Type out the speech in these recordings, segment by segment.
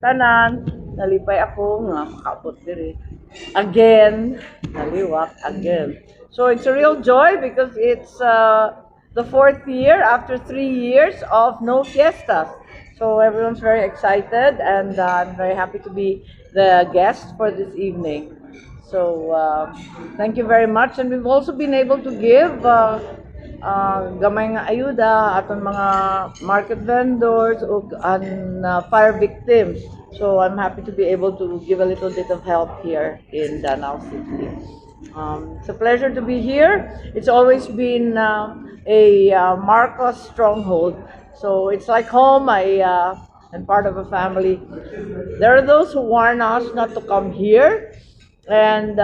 tanan, nalipay ako nga makaabot diri. Again, naliwak again. So it's a real joy because it's the fourth year after 3 years of no fiestas. So everyone's very excited, and I'm very happy to be the guest for this evening. So thank you very much, and we've also been able to give gamay nga ayuda aton mga market vendors and fire victims. So I'm happy to be able to give a little bit of help here in Danao City. It's a pleasure to be here. It's always been a Marcos stronghold. So it's like home. I'm part of a family. There are those who warn us not to come here, and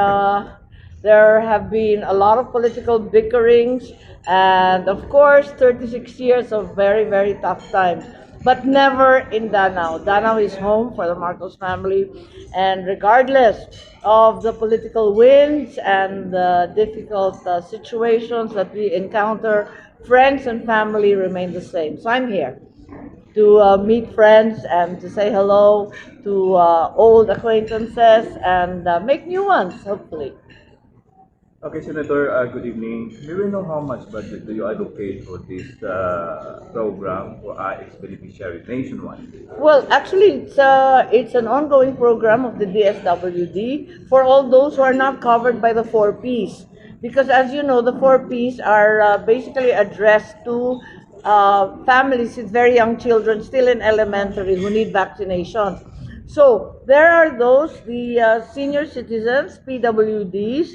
there have been a lot of political bickerings, and of course 36 years of very, very tough times, but never in Danao. Danao is home for the Marcos family, and regardless of the political winds and the difficult situations that we encounter, friends and family remain the same. So I'm here to meet friends and to say hello to old acquaintances and make new ones, hopefully. Okay, Senator, good evening. May we know how much budget do you allocate for this program for IX beneficiaries nationwide? Well, actually, it's an ongoing program of the DSWD for all those who are not covered by the 4Ps. Because as you know, the 4Ps are basically addressed to families with very young children still in elementary who need vaccinations. So there are those, the senior citizens, PWDs,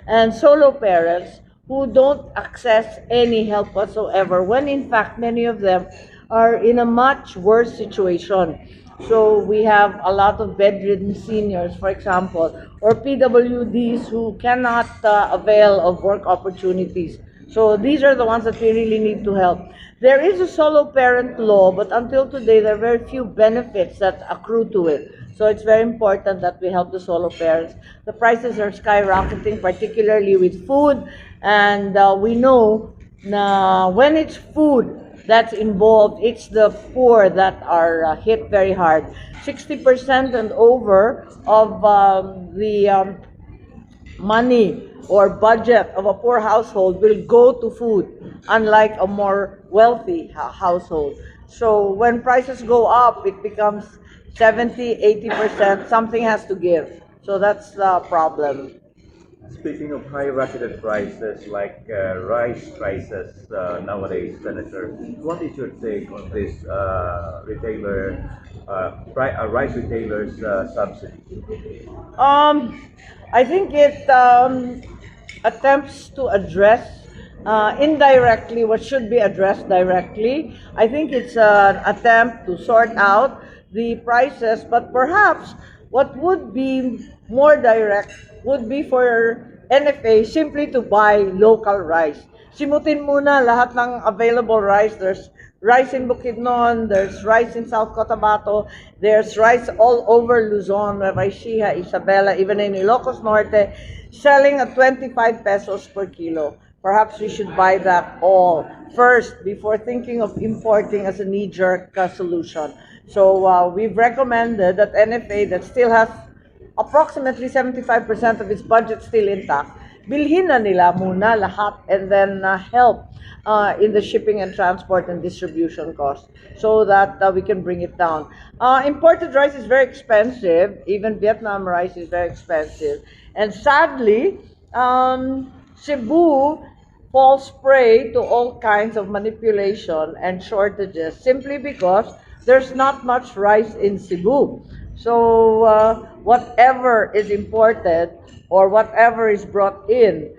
and solo parents who don't access any help whatsoever, when in fact many of them are in a much worse situation. So we have a lot of bedridden seniors, for example, or PWDs who cannot avail of work opportunities. So these are the ones that we really need to help. There is a solo parent law, but until today there are very few benefits that accrue to it. So it's very important that we help the solo parents. The prices are skyrocketing, particularly with food, and we know na when it's food that's involved, it's the poor that are hit very hard. 60% and over of the money or budget of a poor household will go to food, unlike a more wealthy household. So when prices go up, it becomes 70, 80%, something has to give. So that's the problem. Speaking of high rocketed prices like rice prices nowadays, Senator, what is your take on this rice retailers subsidy? I think it attempts to address indirectly what should be addressed directly. I think it's an attempt to sort out the prices, but perhaps what would be more direct would be for NFA simply to buy local rice. Simutin muna lahat ng available rice. There's rice in Bukidnon, there's rice in South Cotabato, there's rice all over Luzon, Nueva Ecija, Isabela, even in Ilocos Norte, selling at 25 pesos per kilo. Perhaps we should buy that all first before thinking of importing as a knee-jerk solution. So we've recommended that NFA, that still has approximately 75% of its budget still intact, bilhin na nila muna lahat and then help in the shipping and transport and distribution costs so that we can bring it down. Imported rice is very expensive. Even Vietnam rice is very expensive. And sadly, Cebu falls prey to all kinds of manipulation and shortages simply because there's not much rice in Cebu. So whatever is imported or whatever is brought in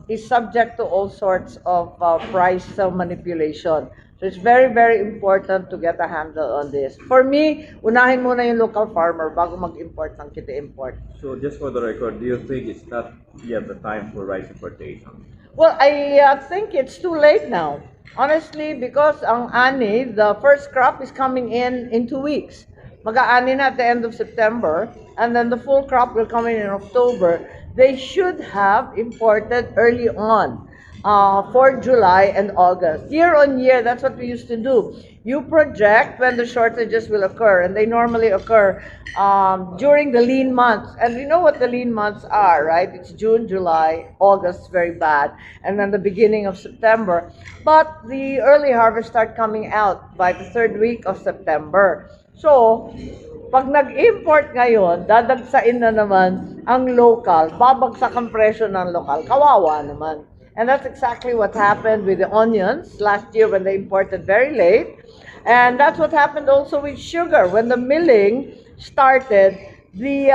is subject to all sorts of price manipulation. So it's very, very important to get a handle on this. For me, unahin muna yung local farmer bago mag-import ng kita-import. So just for the record, do you think it's not yet the time for rice importation? Well, I think it's too late now. Honestly, because ang ani, the first crop is coming in 2 weeks. Mag-aani na at the end of September, and then the full crop will come in October. They should have imported early on. for July and August. Year on year, that's what we used to do. You project when the shortages will occur, and they normally occur during the lean months. And we know what the lean months are, right? It's June, July, August is very bad, and then the beginning of September. But the early harvest start coming out by the third week of September. So, pag nag-import ngayon, dadagsain na naman ang local, babagsak ang presyo ng local, kawawa naman. And that's exactly what happened with the onions last year when they imported very late. And that's what happened also with sugar. When the milling started, the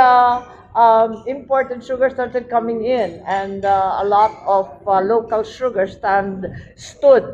imported sugar started coming in, and a lot of local sugar stood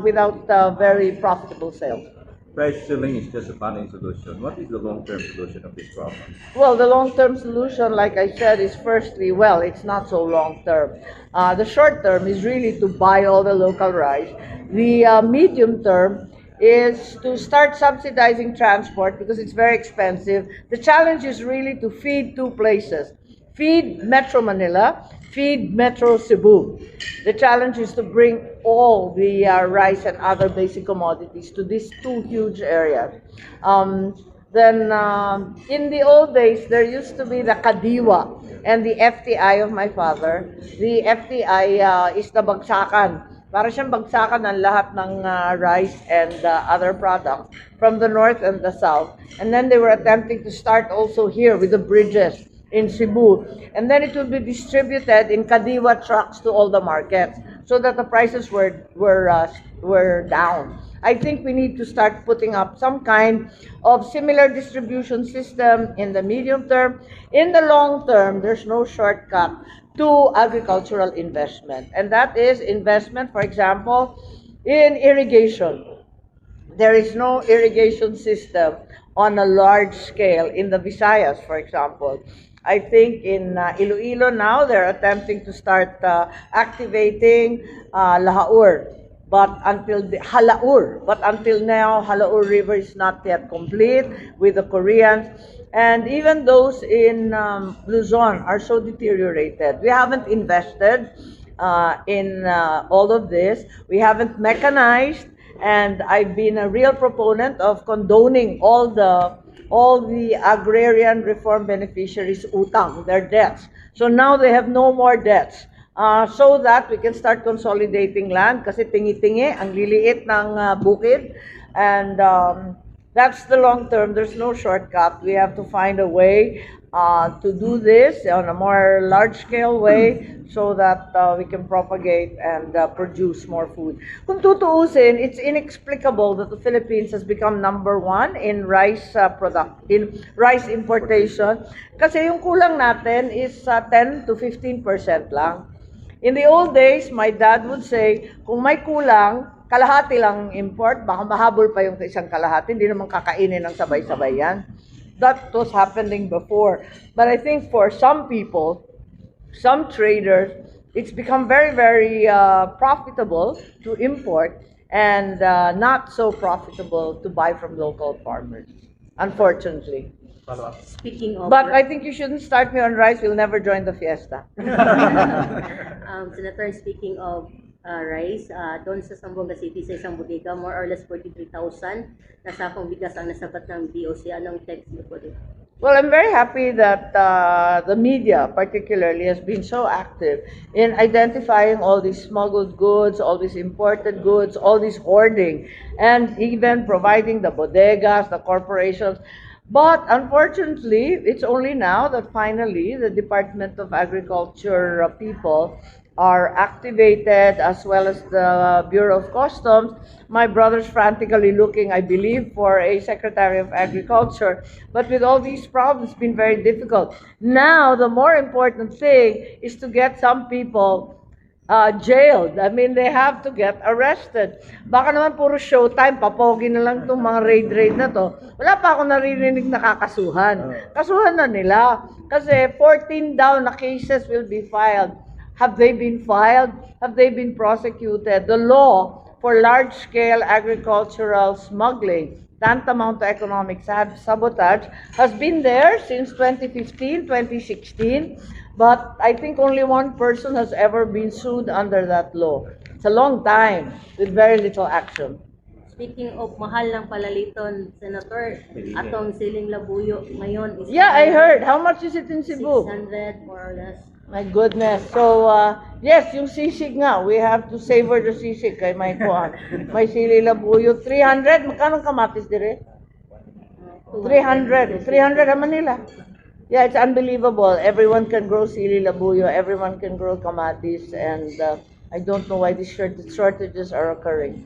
without very profitable sales. Price ceiling is just a funding solution. What is the long-term solution of this problem? Well, the long-term solution, like I said, is firstly, well, it's not so long-term. The short-term is really to buy all the local rice. The medium-term is to start subsidizing transport because it's very expensive. The challenge is really to feed two places. Feed Metro Manila, feed Metro Cebu. The challenge is to bring all the rice and other basic commodities to these two huge areas. Then in the old days, there used to be the Kadiwa and the FTI of my father. The FTI is the bagsakan. Para siyang bagsakan ng lahat ng rice and other products from the north and the south. And then they were attempting to start also here with the bridges in Cebu. And then it will be distributed in Kadiwa trucks to all the markets so that the prices were down. I think we need to start putting up some kind of similar distribution system in the medium term. In the long term, there's no shortcut to agricultural investment. And that is investment, for example, in irrigation. There is no irrigation system on a large scale in the Visayas, for example. I think in Iloilo now, they're attempting to start activating Lahaur. But until now, Halaur River is not yet complete with the Koreans. And even those in Luzon are so deteriorated. We haven't invested in all of this. We haven't mechanized. And I've been a real proponent of condoning all the agrarian reform beneficiaries' utang, their debts. So now they have no more debts. So that we can start consolidating land kasi tingi-tingi, ang liliit ng bukid. And that's the long term. There's no shortcut. We have to find a way to do this on a more large-scale way so that we can propagate and produce more food. Kung tutuusin, it's inexplicable that the Philippines has become number one in rice rice importation. Kasi yung kulang natin is 10 to 15% lang. In the old days, my dad would say, kung may kulang, kalahati lang import, baka mahabol pa yung isang kalahati, hindi naman kakainin ng sabay-sabay yan. That was happening before. But I think for some people, some traders, it's become very, very profitable to import and not so profitable to buy from local farmers, unfortunately. Speaking of, But I think you shouldn't start me on rice. We'll never join the fiesta. Senator, speaking of rice, doon sa Zamboanga City, sa isang bodega, more or less 43,000 na sakong bigas ang nasabat ng DOC. Anong text niyo po dito? Well, I'm very happy that the media particularly has been so active in identifying all these smuggled goods, all these imported goods, all this hoarding, and even providing the bodegas, the corporations. But unfortunately, it's only now that finally the Department of Agriculture people are activated, as well as the Bureau of Customs. My brother's frantically looking, I believe, for a Secretary of Agriculture. But with all these problems, it's been very difficult. Now, the more important thing is to get some people jailed. I mean, they have to get arrested. Baka naman puro showtime, papogi na lang itong mga raid na to. Wala pa ako naririnig na kakasuhan. Kasuhan na nila. Kasi 14 daw na cases will be filed. Have they been filed? Have they been prosecuted? The law for large-scale agricultural smuggling tantamount to economic sabotage, has been there since 2015, 2016, but I think only one person has ever been sued under that law. It's a long time with very little action. Speaking of mahal ng palaliton, Senator, atong siling labuyo ngayon is Yeah, I heard. How much is it in Cebu? 600 more or less. My goodness. So, yes, yung sisig nga, we have to savor the sisig kay may kuan. May sili labuyo, 300. Magkano kamatis dire? 300. 300 ang Manila. Yeah, it's unbelievable. Everyone can grow sili labuyo. Everyone can grow kamatis. And I don't know why these shortages are occurring.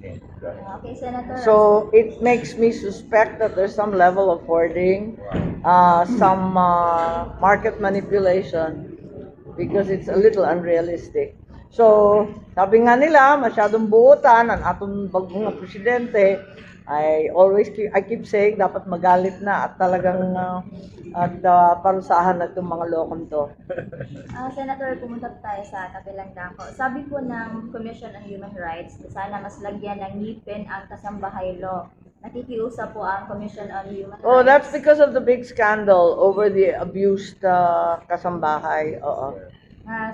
Okay, Senator. So it makes me suspect that there's some level of hoarding, some market manipulation, because it's a little unrealistic. So, sabi nga nila, masyadong buutan ang atong bagong nga presidente. I keep saying dapat magalit na at talagang parusahan na itong mga lokong to. Senator, pumunta po tayo sa kabilang dako. Sabi po ng Commission on Human Rights, sana mas lagyan ng ngipin ang kasambahay law. Nakikiusap po ang Commission on Human Rights. Oh, that's because of the big scandal over the abused kasambahay. Oo.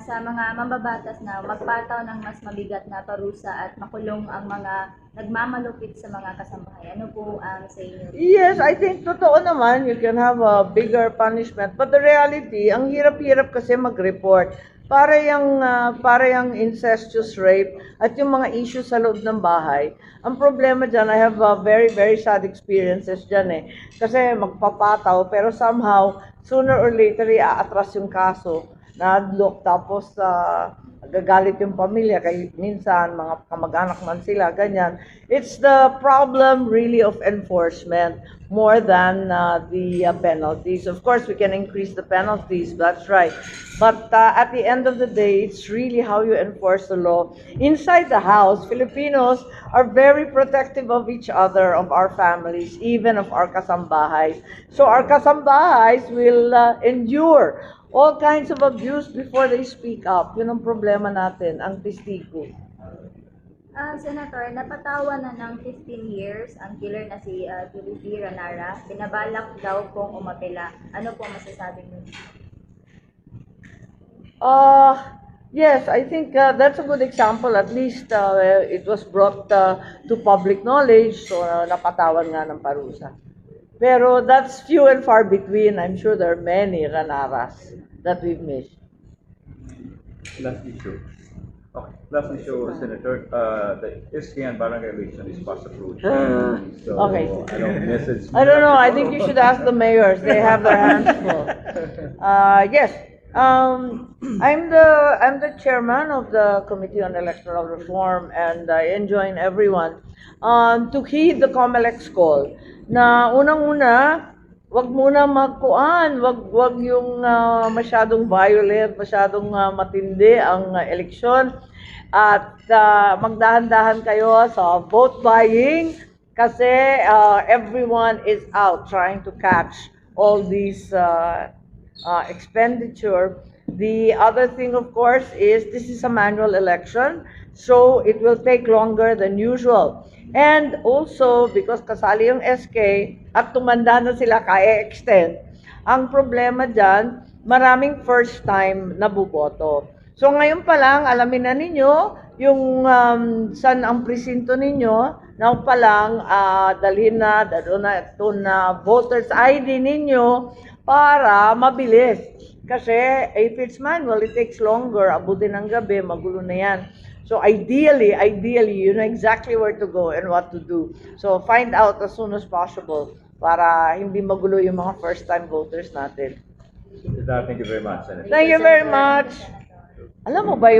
Sa mga mambabatas na magpataw ng mas mabigat na parusa at makulong ang mga nagmamalupit sa mga kasambahay. Ano po ang sa inyo? Yes, I think totoo naman, you can have a bigger punishment. But the reality, ang hirap-hirap kasi mag-report. Para yung incestuous rape at yung mga issues sa loob ng bahay. Ang problema dyan, I have very, very sad experiences dyan eh. Kasi magpapataw, pero somehow, sooner or later, i-atras yung kaso. Na-adlock, tapos gagalit yung pamilya, kaya minsan mga kamag-anak man sila, ganyan. It's the problem really of enforcement more than the penalties. Of course, we can increase the penalties, that's right. But at the end of the day, it's really how you enforce the law. Inside the house, Filipinos are very protective of each other, of our families, even of our kasambahay. So our kasambahays will endure all kinds of abuse before they speak up. Yun ang problema natin, ang testigo. Senator, napatawa na ng 15 years ang killer na si Ranara. Pinabalak daw kung umapela. Ano po masasabi niyo? Yes, I think that's a good example. At least it was brought to public knowledge, so napatawan nga ng parusa. Pero that's few and far between. I'm sure there are many Ranaras that we've missed. Last issue. Okay, last issue, Senator. The SK and barangay election is fast approaching. So, Okay. Message. I don't know. I think you should ask the mayors. They have their hands full. Yes. I'm the chairman of the Committee on Electoral Reform, and I enjoin everyone to heed the COMELEC's call na unang-una, wag muna magkuan, wag yung masyadong violent, masyadong matindi ang eleksyon, at magdahan-dahan kayo sa vote buying kasi everyone is out trying to catch all these expenditure. The other thing, of course, is this is a manual election, so it will take longer than usual. And also, because kasali yung SK at tumanda na sila kaya extend, ang problema dyan, maraming first time na buboto. So ngayon pa lang, alamin na ninyo yung saan ang presinto ninyo, now pa lang, dalhin na, doon na voters ID ninyo para mabilis. Kasi if it's manual, it takes longer, abutin ng gabi, magulo na yan. So ideally, you know exactly where to go and what to do. So find out as soon as possible para hindi magulo yung mga first-time voters natin. Thank you very much, Senator. Thank you very much. Alam mo ba yung